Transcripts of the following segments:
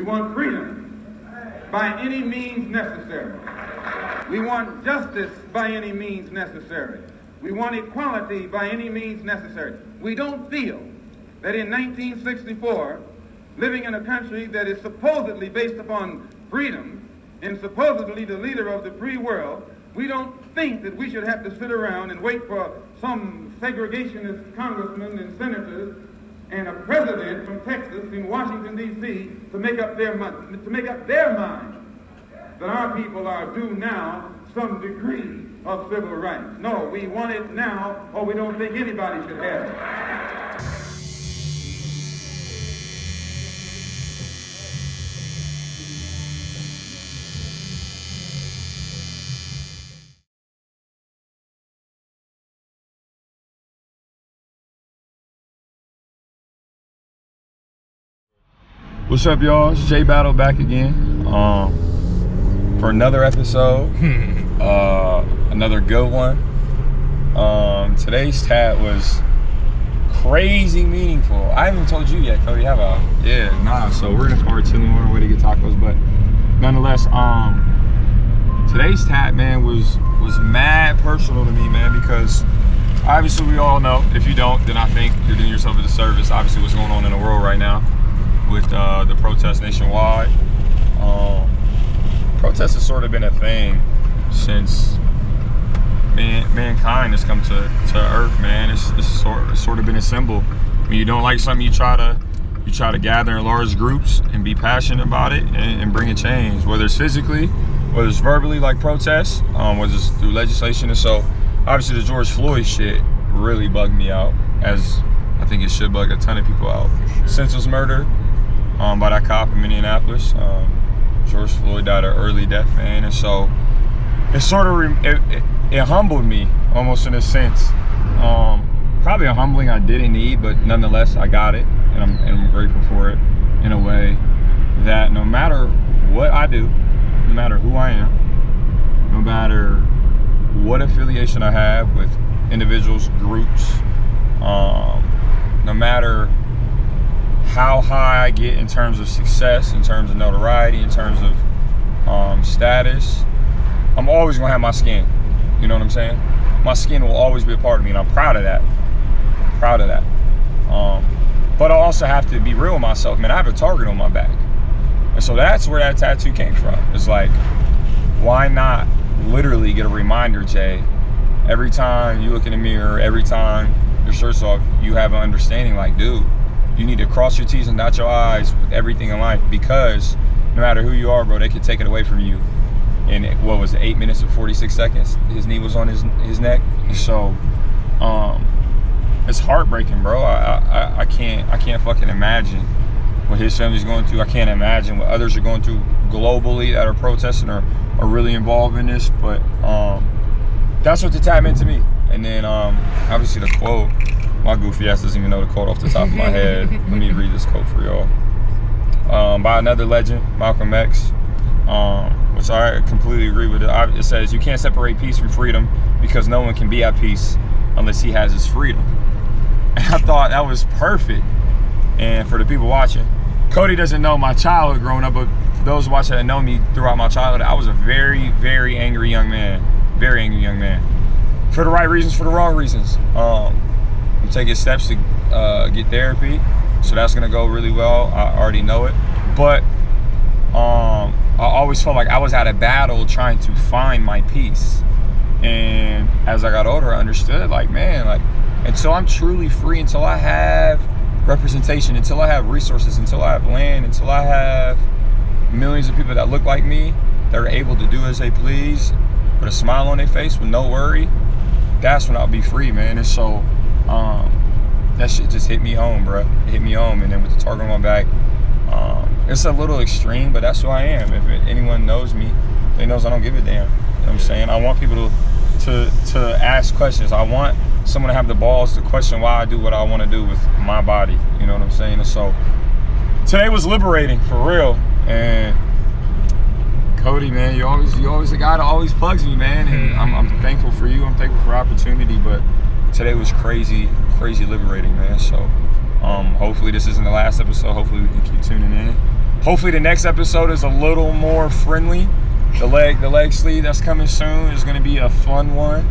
We want freedom by any means necessary. We want justice by any means necessary. We want equality by any means necessary. We don't feel that in 1964, living in a country that is supposedly based upon freedom and supposedly the leader of the free world, we don't think that we should have to sit around and wait for some segregationist congressmen and senators and a president from Texas in Washington, D.C. to make up their mind that our people are due now some degree of civil rights. No, we want it now, or we don't think anybody should have it. What's up, y'all? It's J Battle back again for another episode, another good one. Today's tat was crazy meaningful. I haven't told you yet, Cody. How about? Yeah, nah. So we're in a car chilling on our way to get tacos, but nonetheless, today's tat, man, was mad personal to me, man, because obviously we all know. If you don't, then I think you're doing yourself a disservice. Obviously, what's going on in the world right now with the protests nationwide. Protests has sort of been a thing since mankind has come to Earth, man. It's sort of been a symbol. When you don't like something, you try to gather in large groups and be passionate about it and bring a change, whether it's physically, whether it's verbally, like protests, whether it's through legislation. And so, obviously, the George Floyd shit really bugged me out, as I think it should bug a ton of people out. Senseless murder by that cop in Minneapolis. George Floyd died an early death, man, and so it sort of it humbled me almost in a sense. Probably a humbling I didn't need, but nonetheless I got it, and I'm grateful for it in a way that no matter what I do, no matter who I am, no matter what affiliation I have with individuals, groups, no matter how high I get in terms of success, in terms of notoriety, in terms of status, I'm always gonna have my skin. You know what I'm saying? My skin will always be a part of me, and I'm proud of that. But I also have to be real with myself, man. I have a target on my back, and so that's where that tattoo came from. It's like, why not literally get a reminder, Jay? Every time you look in the mirror, every time your shirt's off, you have an understanding, like, dude, you need to cross your T's and dot your I's with everything in life, because no matter who you are, bro, they could take it away from you in, what was it, 8 minutes and 46 seconds? His knee was on his neck. And so it's heartbreaking, bro. I can't fucking imagine what his family's going through. I can't imagine what others are going through globally that are protesting or are really involved in this. But that's what the tat meant to me. And then obviously the quote, my goofy ass doesn't even know the quote off the top of my head. Let me read this quote for y'all. By another legend, Malcolm X, which I completely agree with. It says, you can't separate peace from freedom, because no one can be at peace unless he has his freedom. And I thought that was perfect. And for the people watching, Cody doesn't know my childhood growing up, but for those watching that know me throughout my childhood, I was a very, very angry young man. Very angry young man. For the right reasons, for the wrong reasons. I'm taking steps to get therapy, so that's gonna go really well. I already know it, but I always felt like I was at a battle trying to find my peace. And as I got older, I understood, like, man, like, until I'm truly free, until I have representation, until I have resources, until I have land, until I have millions of people that look like me, that are able to do as they please, with a smile on their face, with no worry, that's when I'll be free, man. And so that shit just hit me home, bro. It hit me home. And then with the target on my back, it's a little extreme, but that's who I am. If anyone knows me, they knows I don't give a damn. You know what I'm saying? I want people to ask questions. I want someone to have the balls to question why I do what I want to do with my body. You know what I'm saying? And so today was liberating, for real. And Cody, man, you always the guy that always plugs me, man. And I'm thankful for you. I'm thankful for opportunity. But today was crazy liberating, man. So hopefully this isn't the last episode. Hopefully we can keep tuning in. hopefully the next episode is a little more friendly. The leg sleeve that's coming soon is going to be a fun one.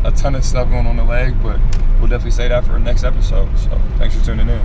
A ton of stuff going on the leg, but we'll definitely say that for the next episode. So thanks for tuning in.